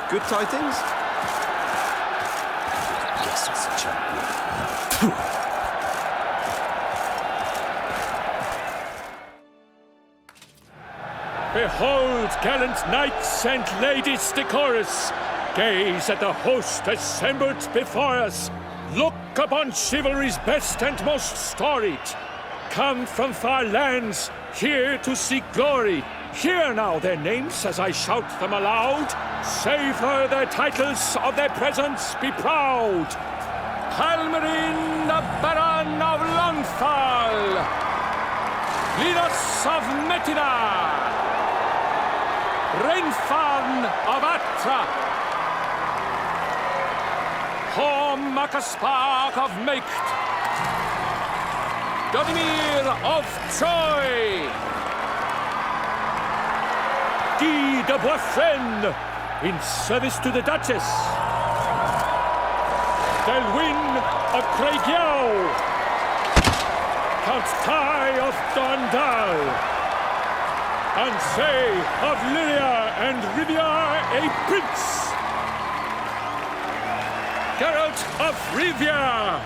Good tidings? Yes, Mr. Champion. Behold, gallant knights and ladies decorous, gaze at the host assembled before us. Look upon chivalry's best and most storied. Come from far lands, here to seek glory. Hear now their names as I shout them aloud. Savor their titles, of their presence be proud. Halmarin, the Baron of Lonfal. Linos of Metida. Rainfarn of Atra. Horm Makaspark of Meikt. Dodimir of Troy. Guy de Boisfren, in service to the Duchess. Delwyn of Craigiau. Count Tai of Dondal. Ansay of Lyria and Rivia a prince. Geralt of Rivia.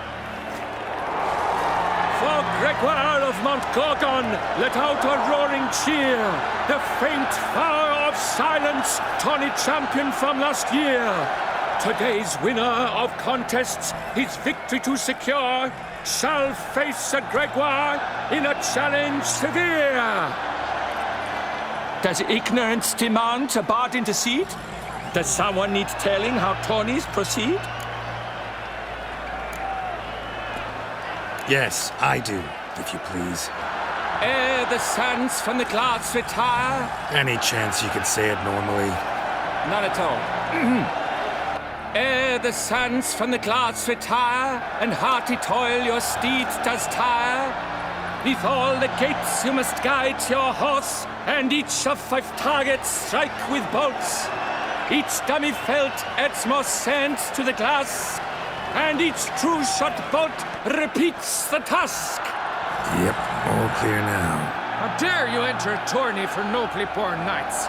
For Gregoire of Mount Gorgon, let out a roaring cheer. The faint fire of silence, tawny champion from last year. Today's winner of contests, his victory to secure, shall face Sir Gregoire in a challenge severe. Does ignorance demand a bard intercede? Does someone need telling how tourneys proceed? Yes, I do, if you please. Ere the suns from the glass retire? Any chance you could say it normally? None at all. Ere the suns from the glass retire, and hearty toil your steed does tire, neath all the gates you must guide your horse, and each of 5 targets strike with bolts. Each dummy felt adds more sand to the glass, and each true shot bolt repeats the task. Yep, all clear now. How dare you enter a tourney for nobly born knights?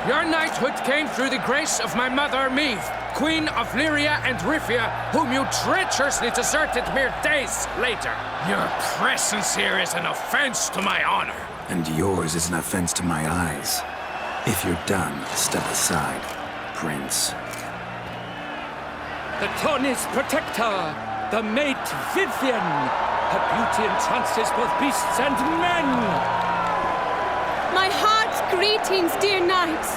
Your knighthood came through the grace of my mother, Meve, Queen of Lyria and Rivia, whom you treacherously deserted mere days later. Your presence here is an offense to my honor. And yours is an offense to my eyes. If you're done, step aside, Prince. The tourney's protector, the mate Vivian. Her beauty entrances both beasts and men. My heart's greetings, dear knights.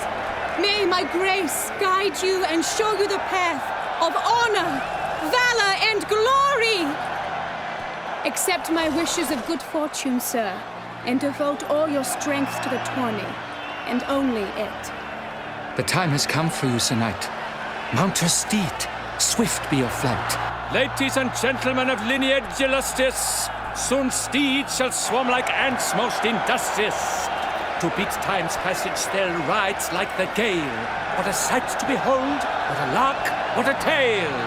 May my grace guide you and show you the path of honor, valor, and glory. Accept my wishes of good fortune, sir, and devote all your strength to the tourney, and only it. The time has come for you, Sir Knight. Mount your steed. Swift be your flight. Ladies and gentlemen of lineage illustrious, soon steeds shall swarm like ants most industrious. To beat time's passage they'll ride like the gale. What a sight to behold, what a lark, what a tale.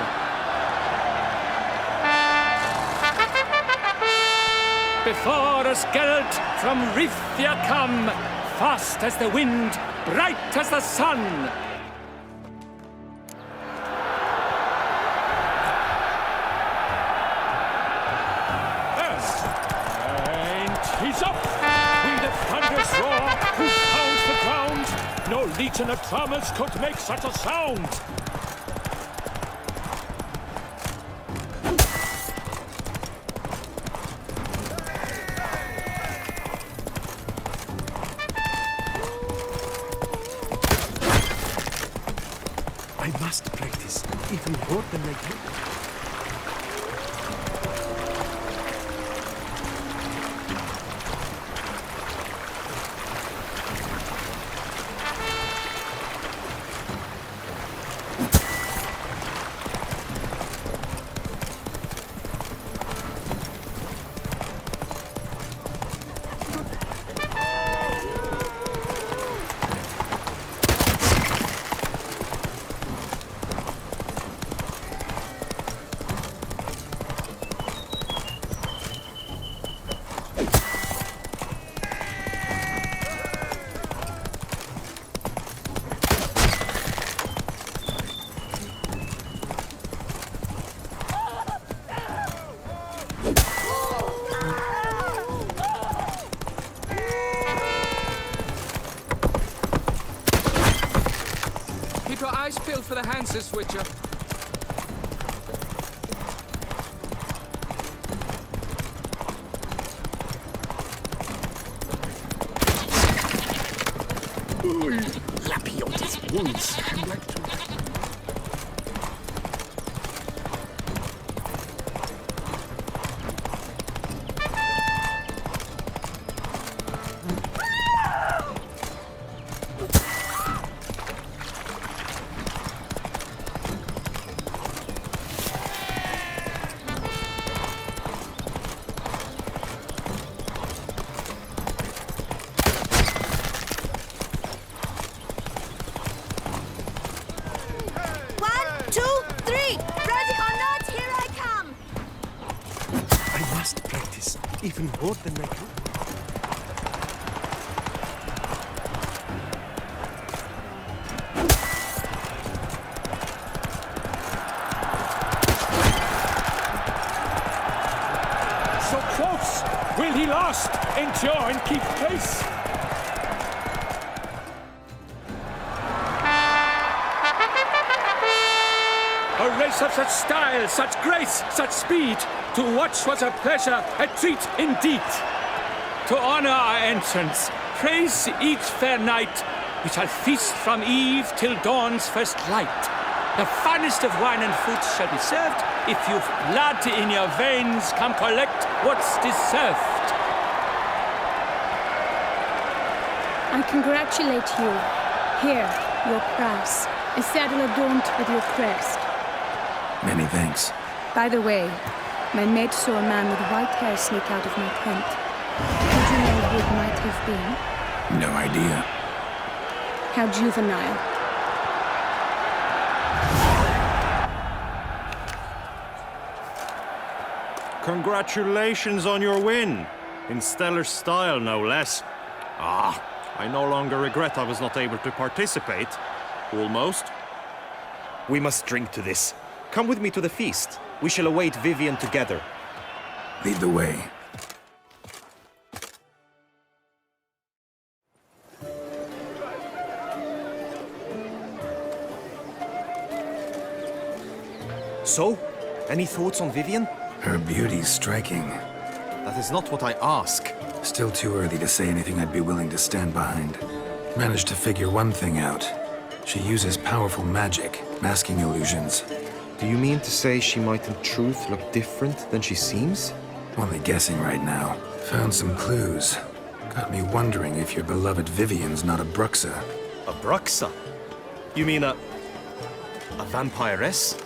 Before us Geralt from Rivia come, fast as the wind, bright as the sun. And he's up! With a thunderous roar, who pounds the ground? No legion of drummers could make such a sound! I must practice, even more than I do. for the Hanses with you. Lapiota's wounds. Even more than I could. So close! Will he last? Endure and keep pace? A race of such style, such grace, such speed. To watch was a pleasure, a treat indeed. To honor our entrance, praise each fair knight. We shall feast from eve till dawn's first light. The finest of wine and fruits shall be served. If you've blood in your veins, come collect what's deserved. I congratulate you. Here, your prize. A saddle adorned with your crest. Many thanks. By the way, my maid saw a man with white hair sneak out of my tent. Did you know who it might have been? No idea. How juvenile. Congratulations on your win. In stellar style, no less. I no longer regret I was not able to participate. Almost. We must drink to this. Come with me to the feast. We shall await Vivian together. Lead the way. So, any thoughts on Vivian? Her beauty's striking. That is not what I ask. Still too early to say anything I'd be willing to stand behind. Managed to figure one thing out. She uses powerful magic, masking illusions. Do you mean to say she might in truth look different than she seems? Only guessing right now. Found some clues. Got me wondering if your beloved Vivian's not a Bruxa. A Bruxa? You mean a vampiress?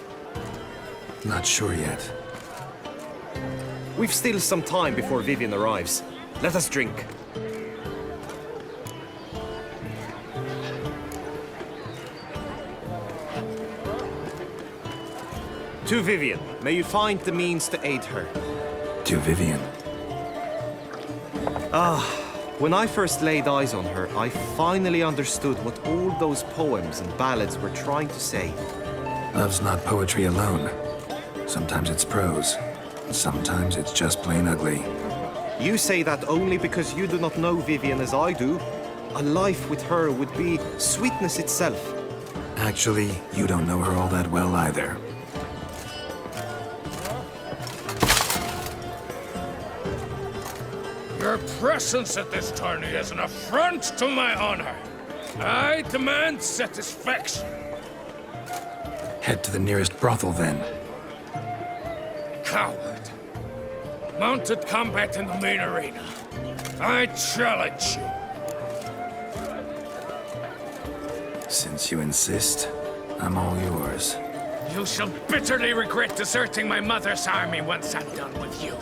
Not sure yet. We've still some time before Vivian arrives. Let us drink. To Vivian, may you find the means to aid her. To Vivian. When I first laid eyes on her, I finally understood what all those poems and ballads were trying to say. Love's not poetry alone. Sometimes it's prose. Sometimes it's just plain ugly. You say that only because you do not know Vivian as I do. A life with her would be sweetness itself. Actually, you don't know her all that well either. Your presence at this tourney is an affront to my honor. I demand satisfaction. Head to the nearest brothel then. Coward. Mounted combat in the main arena. I challenge you. Since you insist, I'm all yours. You shall bitterly regret deserting my mother's army once I'm done with you.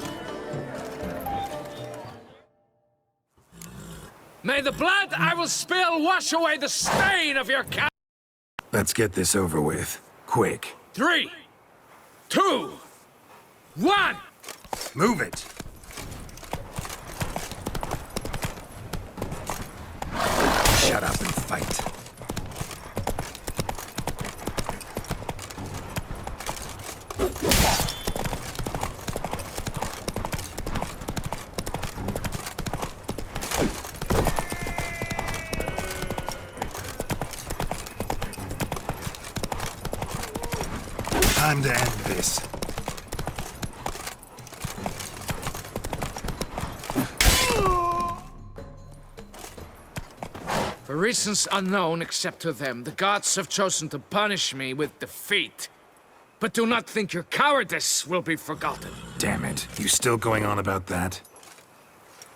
May the blood I will spill wash away the stain of your ca- Let's get this over with. Quick. 3, 2, 1! Move it! Shut up and fight. Time to end this. For reasons unknown except to them, the gods have chosen to punish me with defeat. But do not think your cowardice will be forgotten. Damn it. You still going on about that?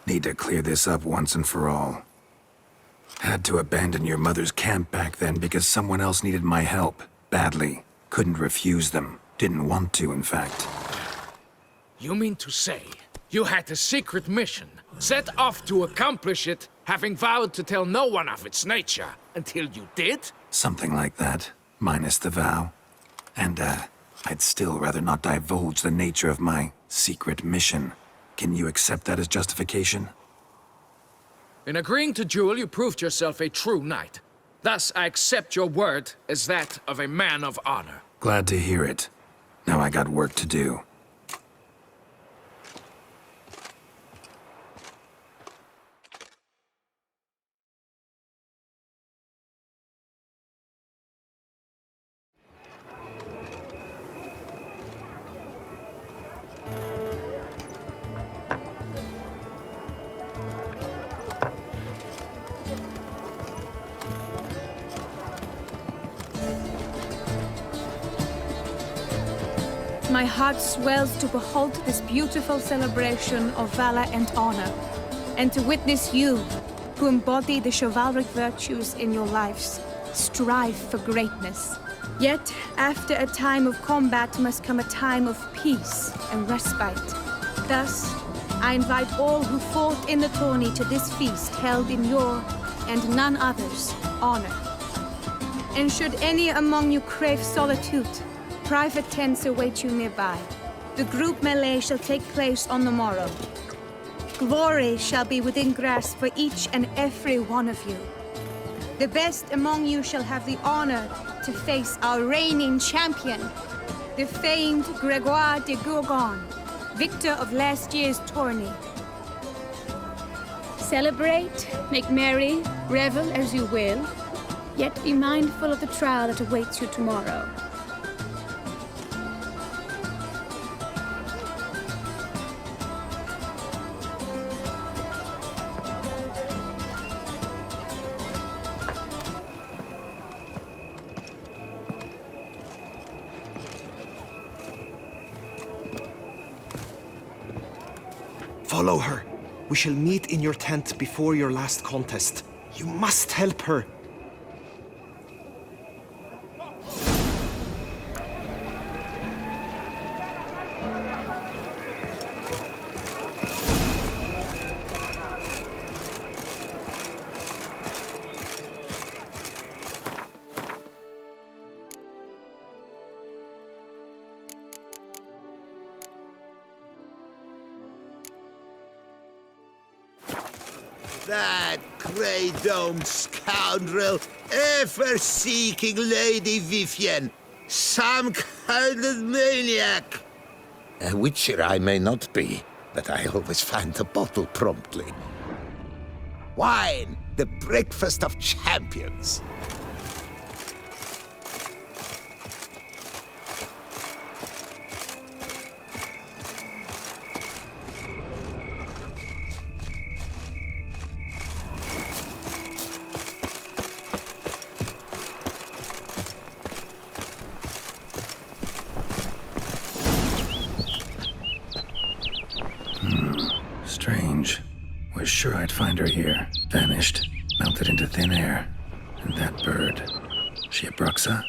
Need to clear this up once and for all. Had to abandon your mother's camp back then because someone else needed my help. Badly. Couldn't refuse them. Didn't want to, in fact. You mean to say you had a secret mission, set off to accomplish it, having vowed to tell no one of its nature, until you did? Something like that. Minus the vow. And, I'd still rather not divulge the nature of my secret mission. Can you accept that as justification? In agreeing to duel, you proved yourself a true knight. Thus, I accept your word as that of a man of honor. Glad to hear it. Now I got work to do. My heart swells to behold this beautiful celebration of valor and honor, and to witness you, who embody the chivalric virtues in your lives, strive for greatness. Yet, after a time of combat must come a time of peace and respite. Thus, I invite all who fought in the tourney to this feast held in your, and none other's, honor. And should any among you crave solitude, private tents await you nearby. The group melee shall take place on the morrow. Glory shall be within grasp for each and every one of you. The best among you shall have the honor to face our reigning champion, the famed Gregoire de Gourgon, victor of last year's tourney. Celebrate, make merry, revel as you will, yet be mindful of the trial that awaits you tomorrow. Follow her. We shall meet in your tent before your last contest. You must help her. That grey-domed scoundrel, ever-seeking Lady Vivienne. Some kind of maniac. A witcher I may not be, but I always find the bottle promptly. Wine, the breakfast of champions. Strange. Was sure I'd find her here. Vanished. Melted into thin air. And that bird. She a Bruxa?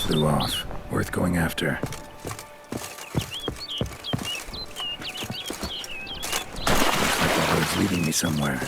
Flew off. Worth going after. Leading me somewhere.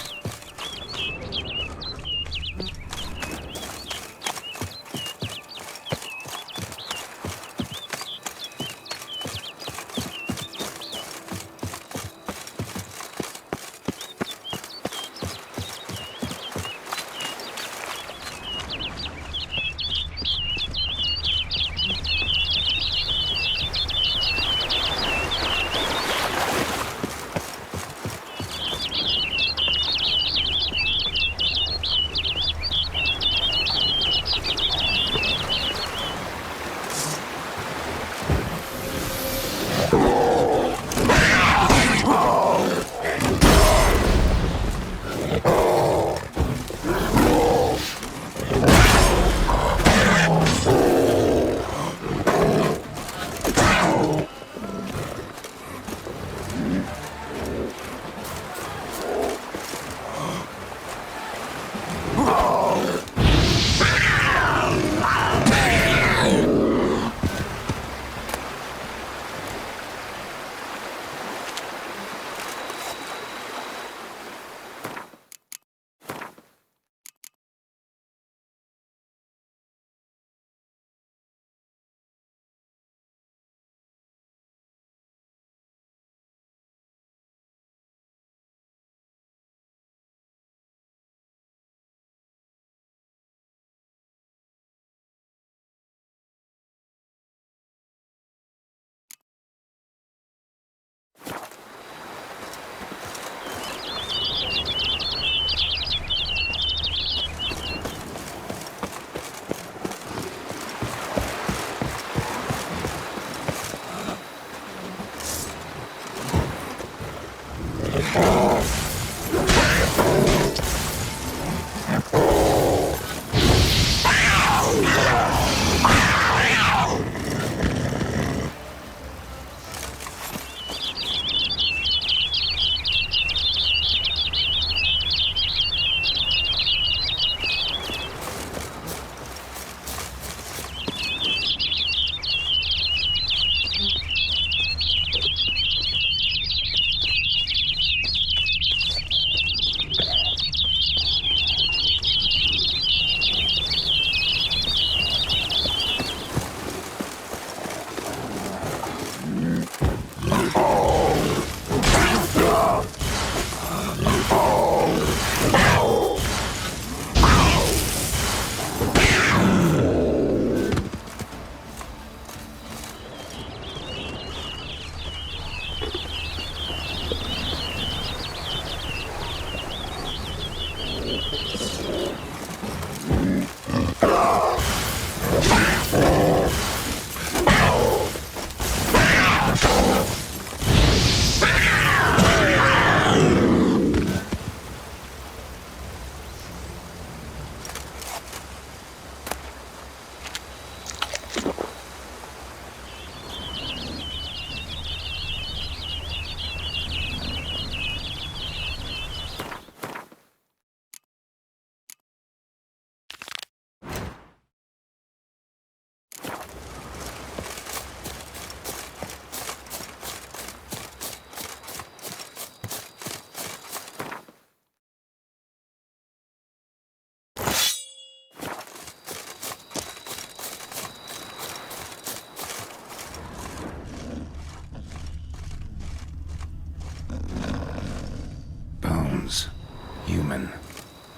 Human.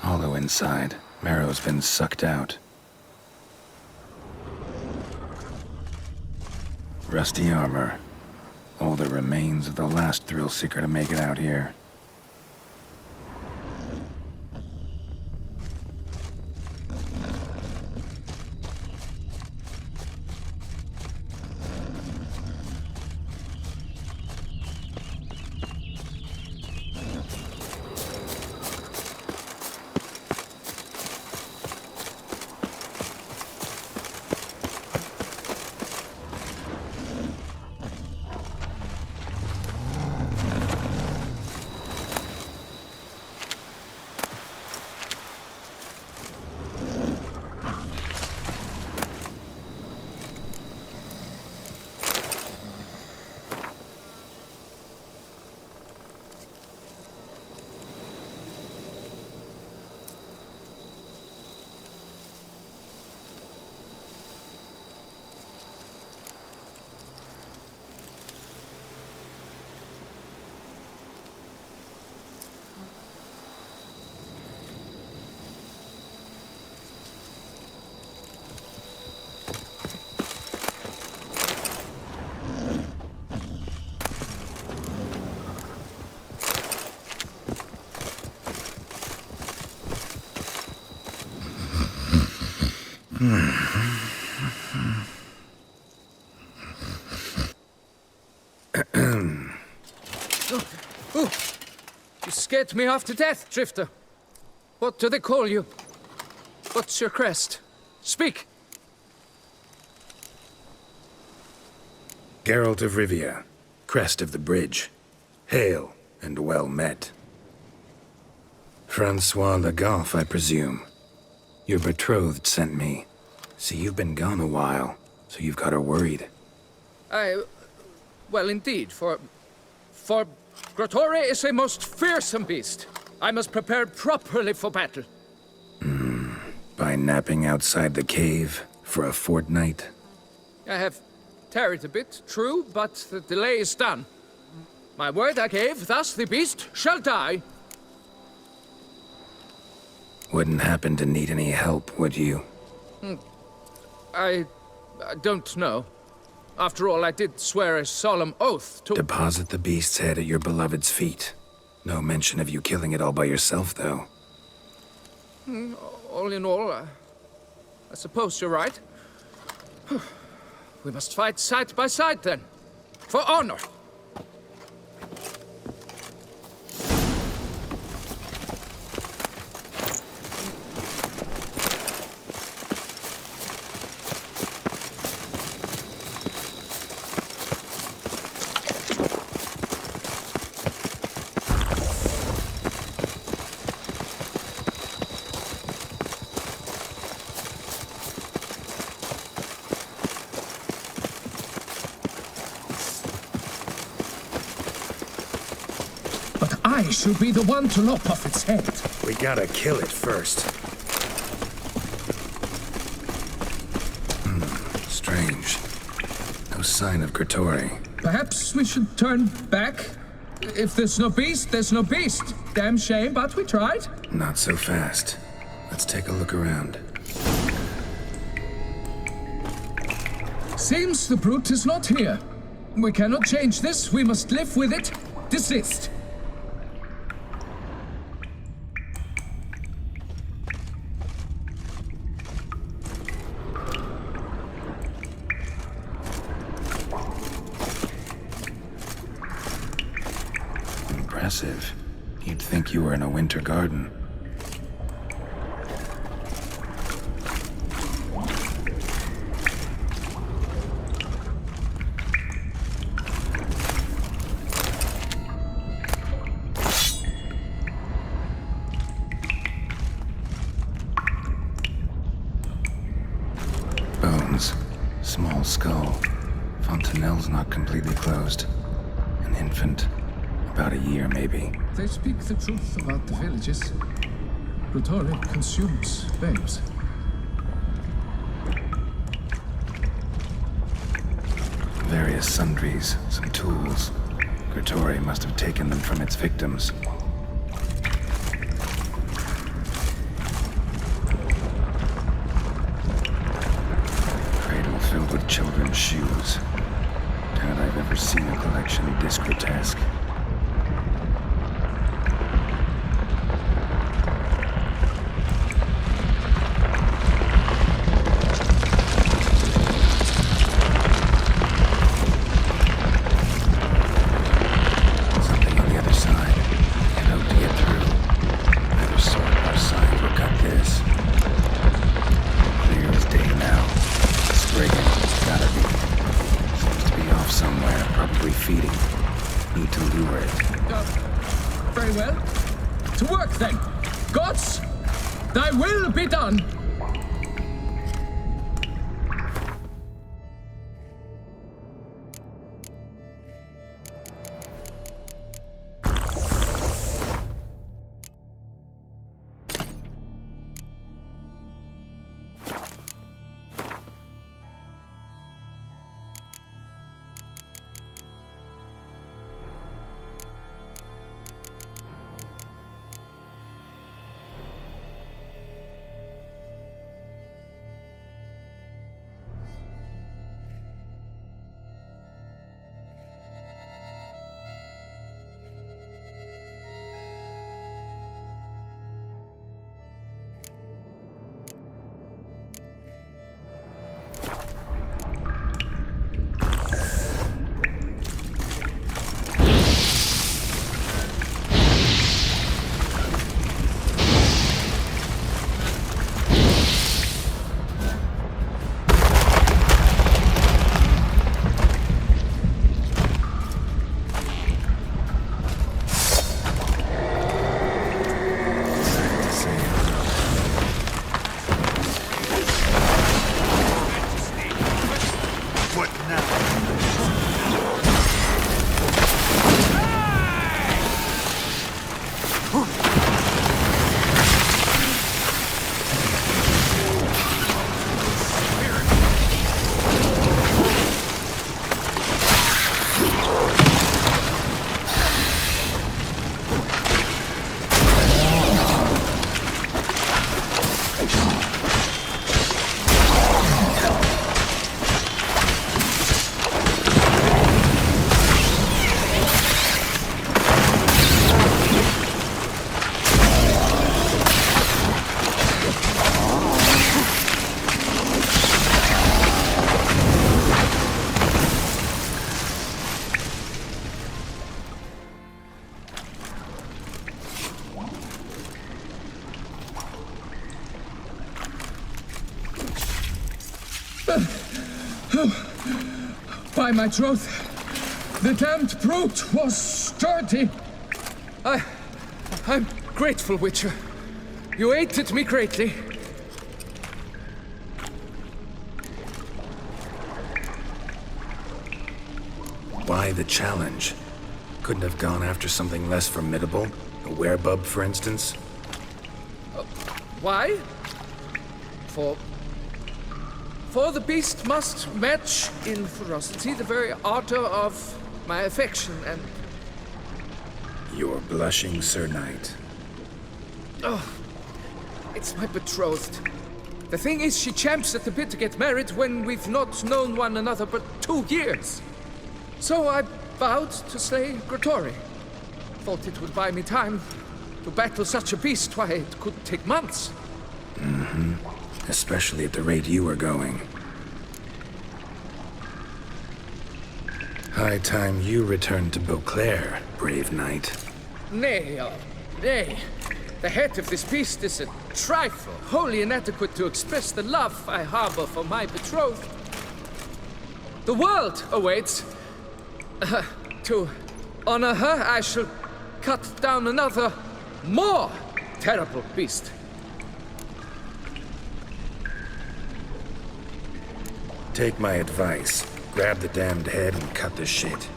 Hollow inside. Marrow's been sucked out. Rusty armor. All the remains of the last thrill seeker to make it out here. You scared me half to death, Drifter. What do they call you? What's your crest? Speak! Geralt of Rivia, crest of the bridge. Hail and well met. Francois Le Goff, I presume. Your betrothed sent me. See, you've been gone a while, so you've got her worried. Well, indeed, for Grotore is a most fearsome beast. I must prepare properly for battle. By napping outside the cave for a fortnight? I have tarried a bit, true, but the delay is done. My word I gave, thus the beast shall die. Wouldn't happen to need any help, would you? I don't know. After all, I did swear a solemn oath to— Deposit the beast's head at your beloved's feet. No mention of you killing it all by yourself, though. All in all, I suppose you're right. We must fight side by side, then. For honor! I should be the one to lop off its head. We gotta kill it first. Strange. No sign of Grotore. Perhaps we should turn back? If there's no beast, there's no beast. Damn shame, but we tried. Not so fast. Let's take a look around. Seems the brute is not here. We cannot change this. We must live with it. Desist. Impressive. You'd think you were in a winter garden. Bones. Small skull. Fontanelle's not completely closed. An infant. About a year, maybe. They speak the truth about the villages. Grotore consumes babes. Various sundries, some tools. Grotore must have taken them from its victims. Never seen a collection this grotesque. Something on the other side. Can't hope to get through. Either sword or sign will cut this. Clear as day now. Spriggan, gotta be. Seems to be off somewhere, probably feeding. Need to lure it. Very well. To work then. Gods, thy will be done. By my troth, the damned brute was sturdy. I'm grateful, Witcher. You aided me greatly. Why the challenge? Couldn't have gone after something less formidable? A werebub, for instance? Why? For the beast must match in ferocity the very ardor of my affection, and... You're blushing, Sir Knight. Oh, it's my betrothed. The thing is, she champs at the bit to get married when we've not known one another but 2 years. So I vowed to slay Grottori. Thought it would buy me time to battle such a beast. Why, it could take months. Mm-hmm. Especially at the rate you were going. High time you returned to Beauclair, brave knight. Nay, nay. The head of this beast is a trifle, wholly inadequate to express the love I harbor for my betrothed. The world awaits. To honor her, I shall cut down another, more terrible beast. Take my advice. Grab the damned head and cut the shit.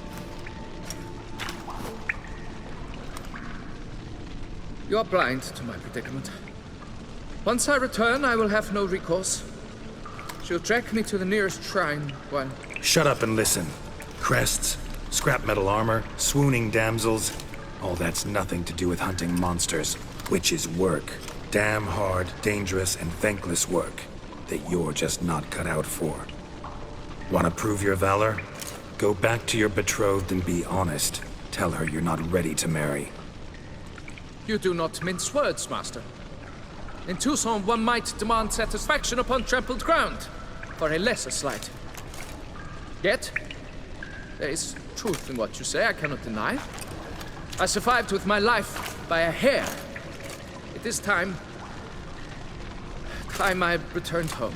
You're blind to my predicament. Once I return, I will have no recourse. She'll track me to the nearest shrine while... Shut up and listen. Crests, scrap metal armor, swooning damsels. All that's nothing to do with hunting monsters. Witches' work. Damn hard, dangerous, and thankless work that you're just not cut out for. Want to prove your valor? Go back to your betrothed and be honest. Tell her you're not ready to marry. You do not mince words, Master. In Tucson, one might demand satisfaction upon trampled ground for a lesser slight. Yet, there is truth in what you say, I cannot deny. I survived with my life by a hair. It is time I returned home.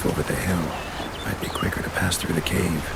Over the hill. Might be quicker to pass through the cave.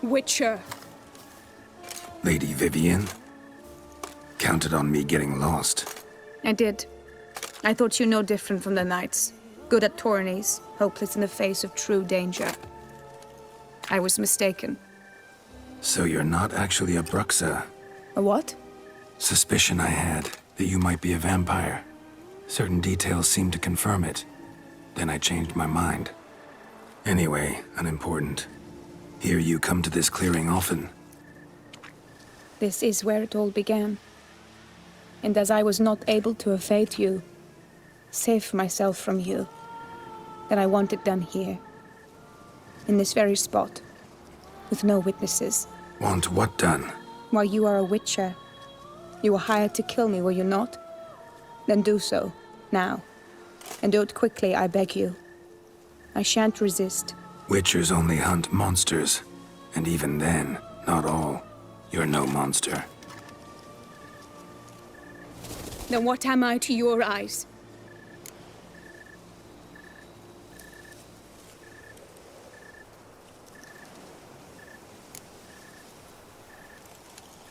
Witcher. Lady Vivienne? Counted on me getting lost. I did. I thought you no different from the knights. Good at tourneys, hopeless in the face of true danger. I was mistaken. So you're not actually a Bruxa. A what? Suspicion I had that you might be a vampire. Certain details seemed to confirm it. Then I changed my mind. Anyway, unimportant. Here you come to this clearing often. This is where it all began. And as I was not able to evade you, save myself from you, then I want it done here. In this very spot. With no witnesses. Want what done? Why, you are a witcher. You were hired to kill me, were you not? Then do so, now. And do it quickly, I beg you. I shan't resist. Witchers only hunt monsters. And even then, not all. You're no monster. Then what am I to your eyes?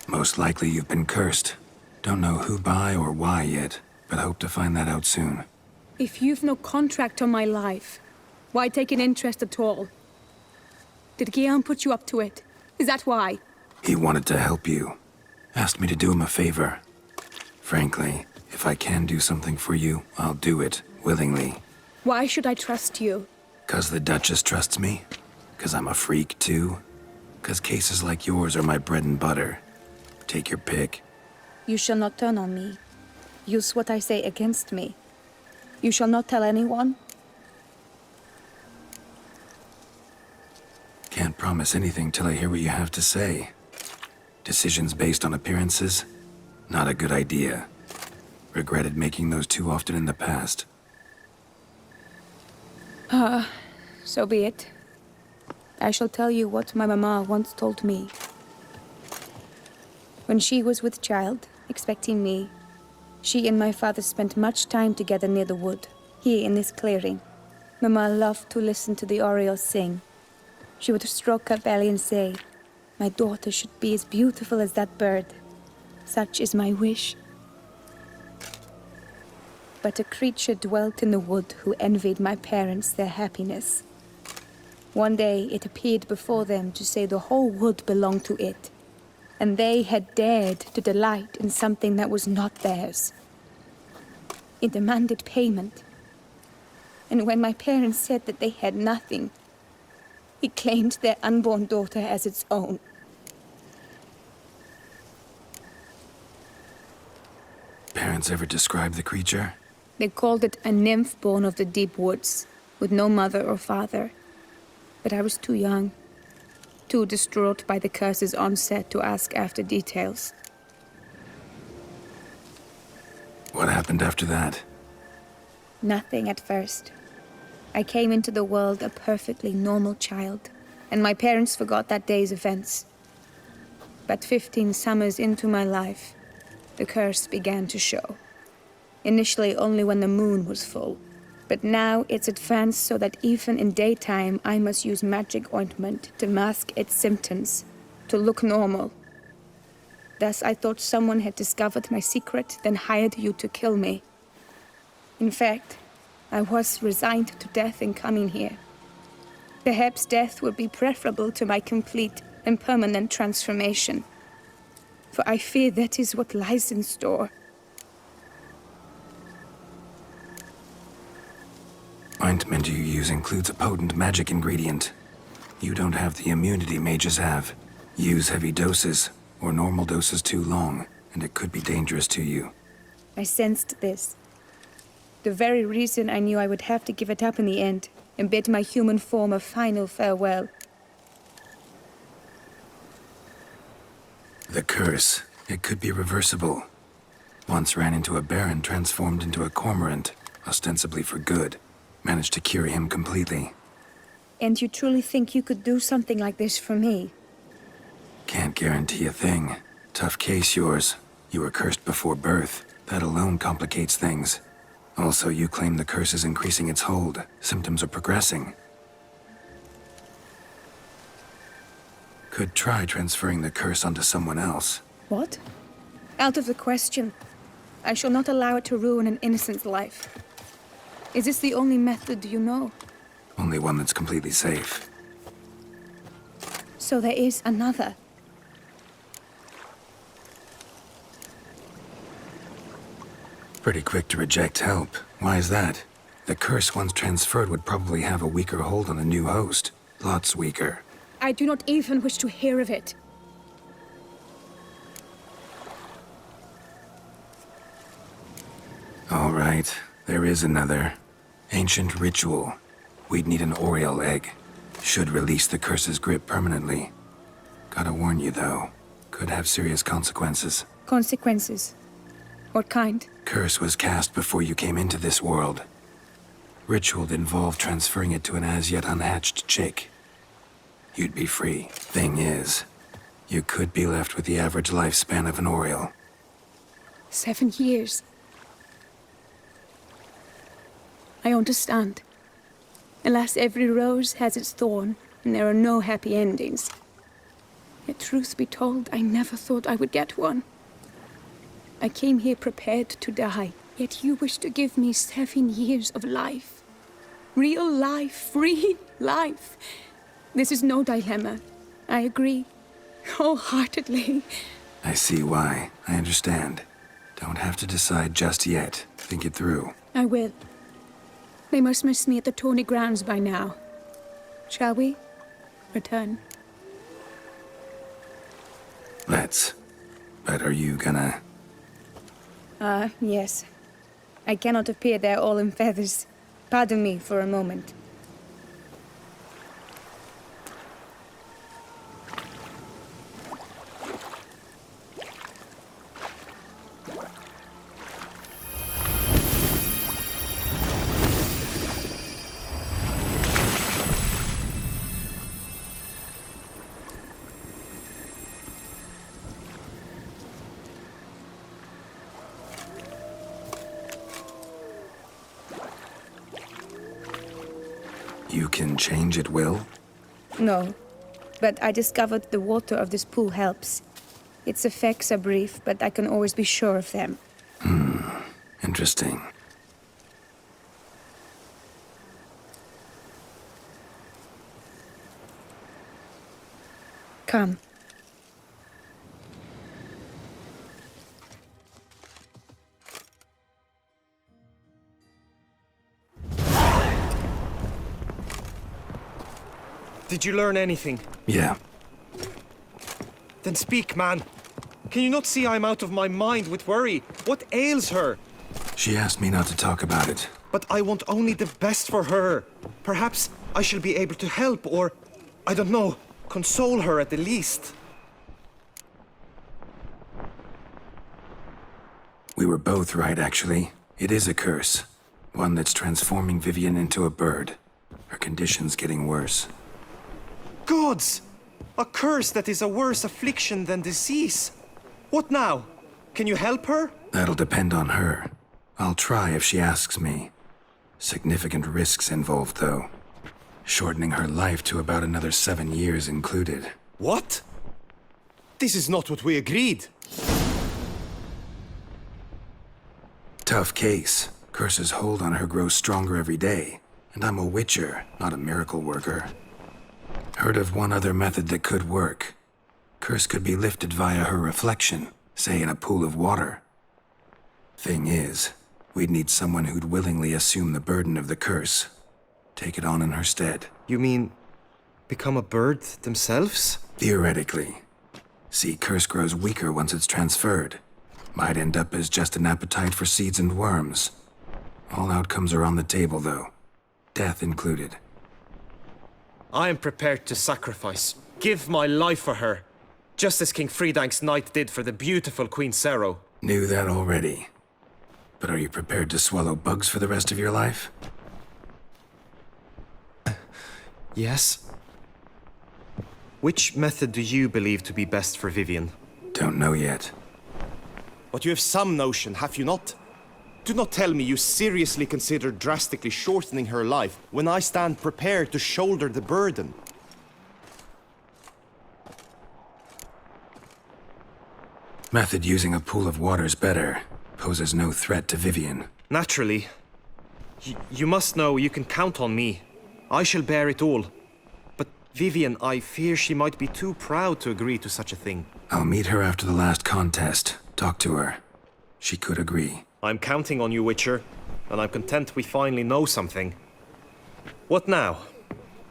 Most likely you've been cursed. Don't know who by or why yet, but hope to find that out soon. If you've no contract on my life, why take an interest at all? Did Guillaume put you up to it? Is that why? He wanted to help you. Asked me to do him a favor. Frankly, if I can do something for you, I'll do it, willingly. Why should I trust you? 'Cause the Duchess trusts me? 'Cause I'm a freak, too? 'Cause cases like yours are my bread and butter. Take your pick. You shall not turn on me. Use what I say against me. You shall not tell anyone? Can't promise anything till I hear what you have to say. Decisions based on appearances? Not a good idea. Regretted making those too often in the past. So be it. I shall tell you what my mama once told me. When she was with child, expecting me, she and my father spent much time together near the wood, here in this clearing. Mama loved to listen to the orioles sing. She would stroke her belly and say, "My daughter should be as beautiful as that bird. Such is my wish." But a creature dwelt in the wood who envied my parents their happiness. One day it appeared before them to say the whole wood belonged to it, and they had dared to delight in something that was not theirs. It demanded payment. And when my parents said that they had nothing, it claimed their unborn daughter as its own. Parents ever describe the creature? They called it a nymph born of the deep woods, with no mother or father. But I was too young, too distraught by the curse's onset to ask after details. What happened after that? Nothing at first. I came into the world a perfectly normal child, and my parents forgot that day's events. But 15 summers into my life, the curse began to show. Initially only when the moon was full, but now it's advanced so that even in daytime I must use magic ointment to mask its symptoms, to look normal. Thus I thought someone had discovered my secret, then hired you to kill me. In fact, I was resigned to death in coming here. Perhaps death would be preferable to my complete and permanent transformation. For I fear that is what lies in store. Ointment you use includes a potent magic ingredient. You don't have the immunity mages have. Use heavy doses, or normal doses too long, and it could be dangerous to you. I sensed this. The very reason I knew I would have to give it up in the end, and bid my human form a final farewell. The curse, it could be reversible. Once ran into a baron transformed into a cormorant, ostensibly for good. Managed to cure him completely. And you truly think you could do something like this for me? Can't guarantee a thing. Tough case, yours. You were cursed before birth. That alone complicates things. Also, you claim the curse is increasing its hold. Symptoms are progressing. Could try transferring the curse onto someone else. What? Out of the question. I shall not allow it to ruin an innocent's life. Is this the only method you know? Only one that's completely safe. So there is another. Pretty quick to reject help. Why is that? The curse once transferred would probably have a weaker hold on the new host. Lots weaker. I do not even wish to hear of it. All right, there is another. Ancient ritual. We'd need an Oriole egg. Should release the curse's grip permanently. Gotta warn you, though. Could have serious consequences. Consequences? What kind? Curse was cast before you came into this world. Ritual involved transferring it to an as-yet unhatched chick. You'd be free. Thing is, you could be left with the average lifespan of an Oriole. 7 years. I understand. Alas, every rose has its thorn, and there are no happy endings. Yet truth be told, I never thought I would get one. I came here prepared to die, yet you wish to give me 7 years of life. Real life, free life. This is no dilemma. I agree. Wholeheartedly. I see why. I understand. Don't have to decide just yet. Think it through. I will. They must miss me at the Tawny grounds by now. Shall we? Return. Let's. But are you gonna... Yes. I cannot appear there all in feathers. Pardon me for a moment. You can change at will? No, but I discovered the water of this pool helps. Its effects are brief, but I can always be sure of them. Interesting. Come. Did you learn anything? Yeah. Then speak, man. Can you not see I'm out of my mind with worry? What ails her? She asked me not to talk about it. But I want only the best for her. Perhaps I shall be able to help or, I don't know, console her at the least. We were both right, actually. It is a curse. One that's transforming Vivian into a bird. Her condition's getting worse. Gods! A curse that is a worse affliction than disease. What now? Can you help her? That'll depend on her. I'll try if she asks me. Significant risks involved, though. Shortening her life to about another 7 years included. What? This is not what we agreed. Tough case. Curse's hold on her grows stronger every day. And I'm a witcher, not a miracle worker. Heard of one other method that could work. Curse could be lifted via her reflection, say in a pool of water. Thing is, we'd need someone who'd willingly assume the burden of the curse. Take it on in her stead. You mean become a bird themselves? Theoretically. See, curse grows weaker once it's transferred. Might end up as just an appetite for seeds and worms. All outcomes are on the table, though. Death included. I am prepared to sacrifice. Give my life for her. Just as King Fridank's knight did for the beautiful Queen Sero. Knew that already. But are you prepared to swallow bugs for the rest of your life? Yes. Which method do you believe to be best for Vivian? Don't know yet. But you have some notion, have you not? Do not tell me you seriously consider drastically shortening her life when I stand prepared to shoulder the burden. Method using a pool of water's better. Poses no threat to Vivian. Naturally. You must know you can count on me. I shall bear it all. But Vivian, I fear she might be too proud to agree to such a thing. I'll meet her after the last contest. Talk to her. She could agree. I'm counting on you, Witcher, and I'm content we finally know something. What now?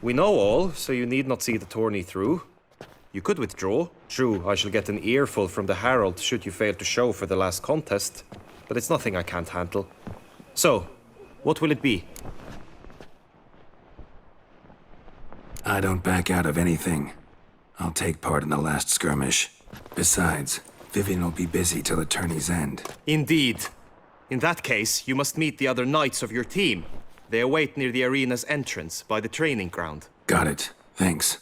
We know all, so you need not see the tourney through. You could withdraw. True, I shall get an earful from the Herald should you fail to show for the last contest, but it's nothing I can't handle. So, what will it be? I don't back out of anything. I'll take part in the last skirmish. Besides, Vivian will be busy till the tourney's end. Indeed. In that case, you must meet the other knights of your team. They await near the arena's entrance, by the training ground. Got it. Thanks.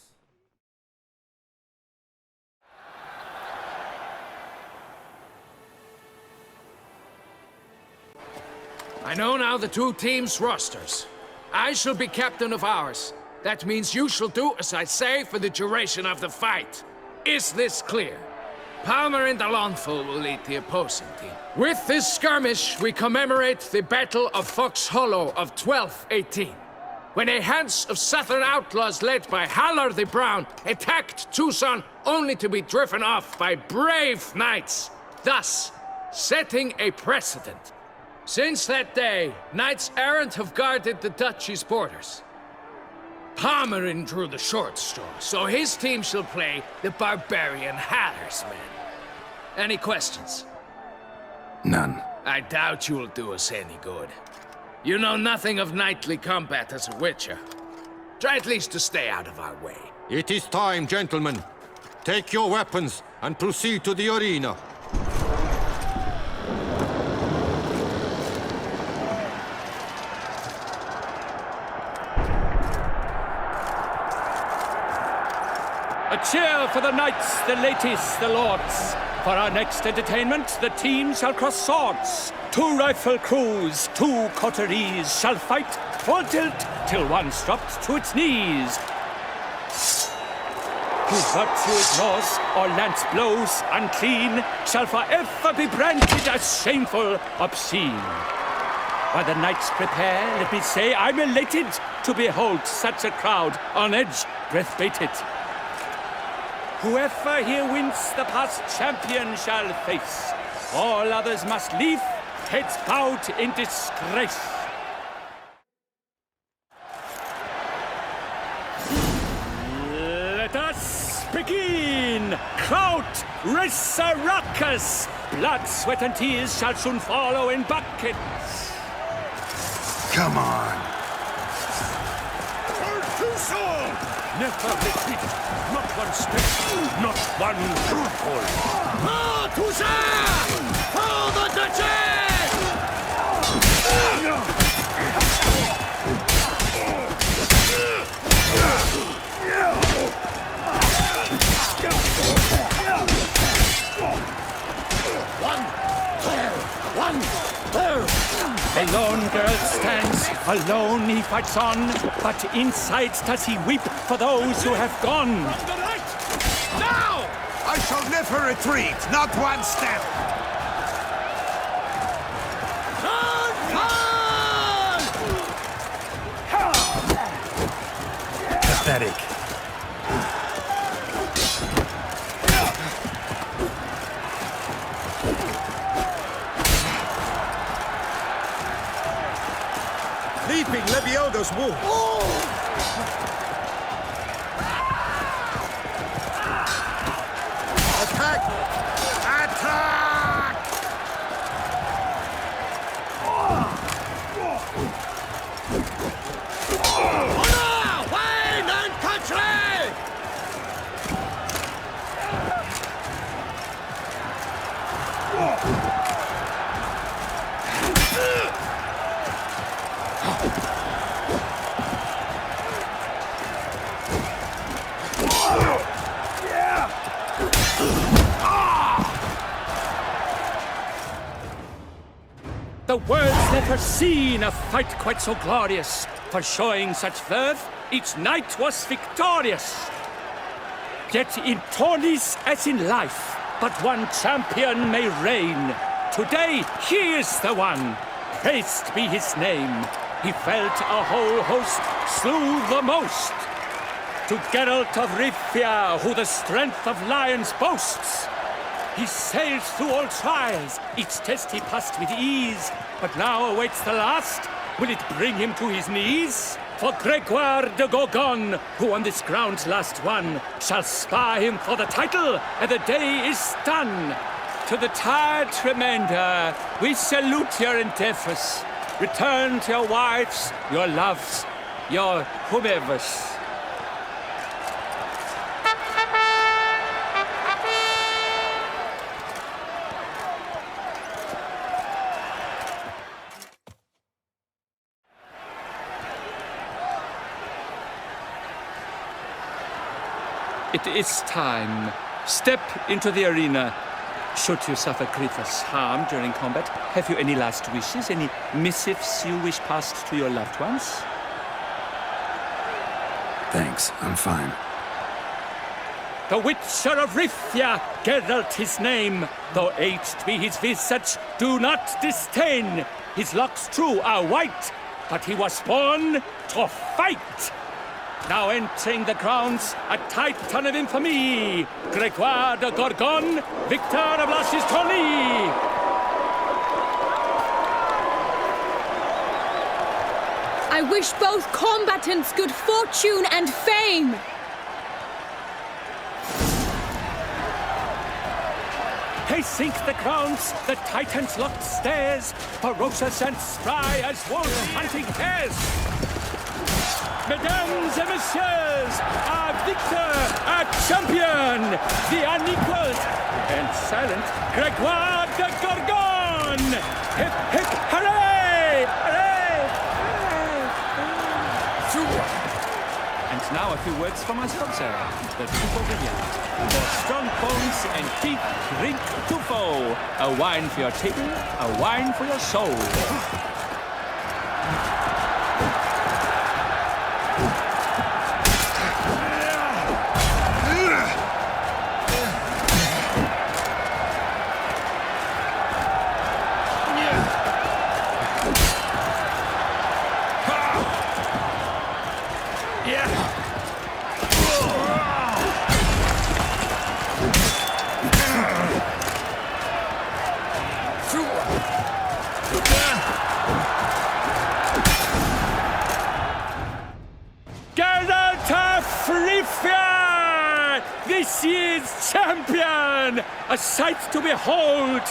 I know now the two teams' rosters. I shall be captain of ours. That means you shall do as I say for the duration of the fight. Is this clear? Palmer and Alonful will lead the opposing team. With this skirmish, we commemorate the Battle of Fox Hollow of 1218, when a Hans of Southern outlaws led by Halar the Brown attacked Tucson only to be driven off by brave knights, thus setting a precedent. Since that day, knights errant have guarded the duchy's borders. Palmerin drew the short straw, so his team shall play the barbarian Halar's men. Any questions? None. I doubt you'll do us any good. You know nothing of knightly combat as a witcher. Try at least to stay out of our way. It is time, gentlemen. Take your weapons and proceed to the arena. A cheer for the knights, the ladies, the lords. For our next entertainment, the team shall cross swords. 2 rifle crews, 2 coteries shall fight full tilt till one's dropped to its knees. Whose virtue ignores or lance blows unclean shall forever be branded as shameful, obscene. While the knights prepare, let me say I'm elated to behold such a crowd on edge, breath baited. Whoever here wins the past champion shall face. All others must leave, heads bowed in disgrace. Let us begin! Kraut, Resurrecus! Blood, sweat, and tears shall soon follow in buckets. Come on. Never retreat. Not one step, not one loophole. Ah, Toussaint! For the Duchy! A lone girl stands, alone he fights on, but inside does he weep for those who have gone. Now! I shall never retreat, not one step! Pathetic. Leaping Lebioda's wound. Attack! Attack! Honor! Wayne and country! The world's never seen a fight quite so glorious. For showing such verve, each knight was victorious. Yet in tourneys as in life, but one champion may reign. Today, he is the one. Praised be his name. He felt a whole host, slew the most. To Geralt of Rivia, who the strength of lions boasts. He sailed through all trials, each test he passed with ease. But now awaits the last. Will it bring him to his knees? For Gregoire de Gorgon, who on this ground last won, shall spar him for the title, and the day is done. To the tired remainder, we salute your endeavors. Return to your wives, your loves, your whomevers. It is time. Step into the arena. Should you suffer grievous harm during combat, have you any last wishes, any missives you wish passed to your loved ones? Thanks, I'm fine. The Witcher of Rivia, Geralt his name. Though aged be his visage, do not disdain. His locks true are white, but he was born to fight. Now entering the grounds, a titan of infamy, Gregoire de Gorgon, victor of Lashes tourney. I wish both combatants good fortune and fame. They sink the grounds, the titans locked stairs, ferocious and spry as wolves hunting hares. Mesdames et messieurs, our victor, our champion, the unequaled and silent Gregoire de Gorgon! Hip, hip, hooray! Hooray! And now a few words from our sponsor, the Tufo Vineyard. For strong bones and teeth, drink Tufo. A wine for your table, a wine for your soul. This is champion! A sight to behold!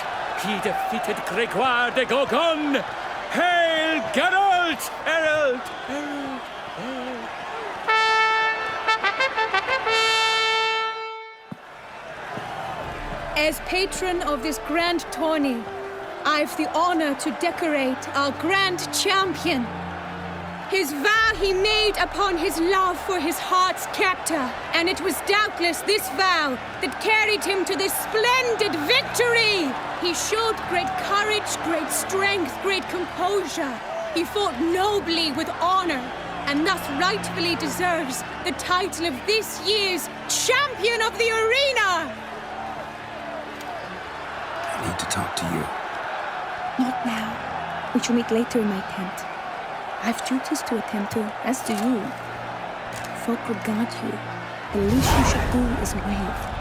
He defeated Gregoire de Gorgon! Hail Geralt! Herald! Herald! Herald! As patron of this grand tourney, I've the honor to decorate our grand champion. His vow he made upon his love for his heart's captor, and it was doubtless this vow that carried him to this splendid victory. He showed great courage, great strength, great composure. He fought nobly with honor, and thus rightfully deserves the title of this year's Champion of the Arena. I need to talk to you. Not now. We shall meet later in my tent. I've duties to attend to, as do you. Folk regard you. The least you should do is wave.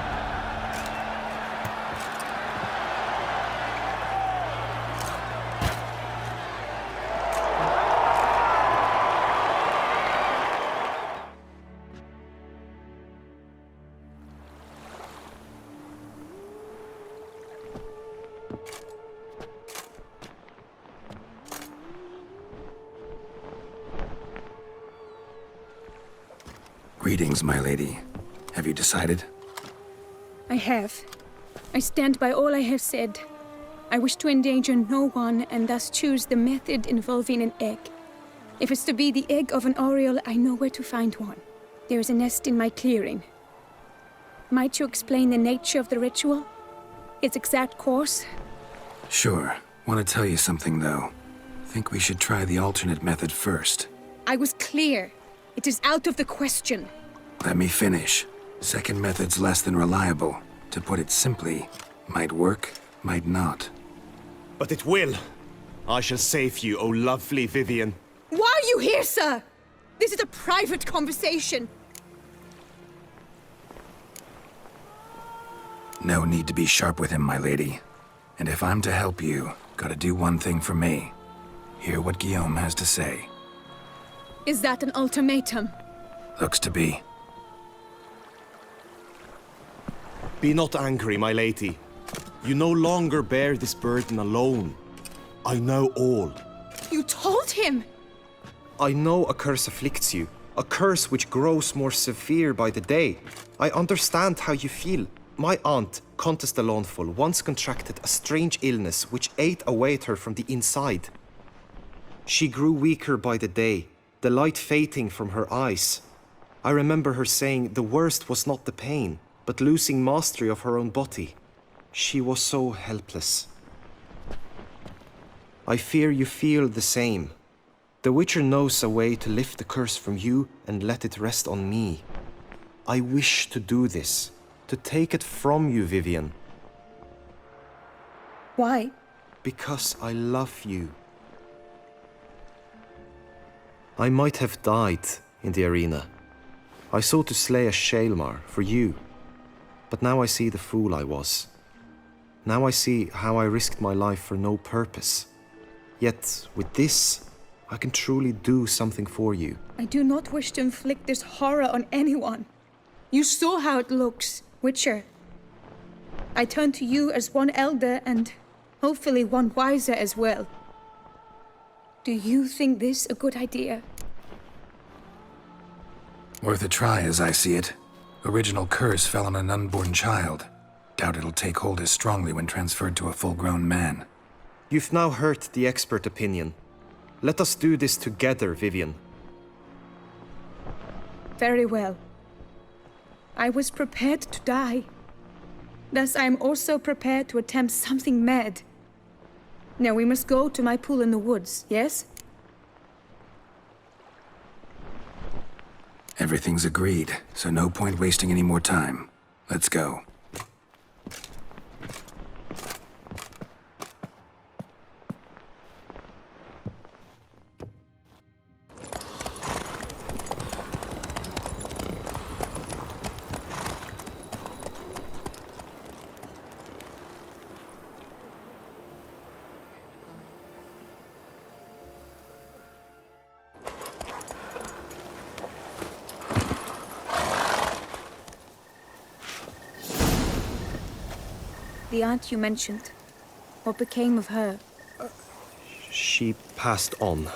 Greetings, my lady. Have you decided? I have. I stand by all I have said. I wish to endanger no one and thus choose the method involving an egg. If it's to be the egg of an oriole, I know where to find one. There is a nest in my clearing. Might you explain the nature of the ritual? Its exact course? Sure. Want to tell you something, though. Think we should try the alternate method first. I was clear. It is out of the question. Let me finish. Second method's less than reliable. to put it simply, might work, might not. But it will. I shall save you, O lovely Vivian. Why are you here, sir? This is a private conversation. No need to be sharp with him, my lady. And if I'm to help you, gotta do one thing for me. Hear what Guillaume has to say. Is that an ultimatum? Looks to be. Be not angry, my lady. You no longer bear this burden alone. I know all. You told him! I know a curse afflicts you, a curse which grows more severe by the day. I understand how you feel. My aunt, Countess de Launfal, once contracted a strange illness which ate away at her from the inside. She grew weaker by the day, the light fading from her eyes. I remember her saying the worst was not the pain, but losing mastery of her own body. She was so helpless. I fear you feel the same. The Witcher knows a way to lift the curse from you and let it rest on me. I wish to do this, to take it from you, Vivian. Why? Because I love you. I might have died in the arena. I sought to slay a Shaelmar for you. But now I see the fool I was. Now I see how I risked my life for no purpose. Yet, with this, I can truly do something for you. I do not wish to inflict this horror on anyone. You saw how it looks, Witcher. I turn to you as one elder and hopefully one wiser as well. Do you think this a good idea? Worth a try, as I see it. Original curse fell on an unborn child. Doubt it'll take hold as strongly when transferred to a full-grown man. You've now heard the expert opinion. Let us do this together, Vivian. Very well. I was prepared to die. Thus I am also prepared to attempt something mad. Now we must go to my pool in the woods, yes? Everything's agreed, so no point wasting any more time. Let's go. The aunt you mentioned. What became of her? She passed on.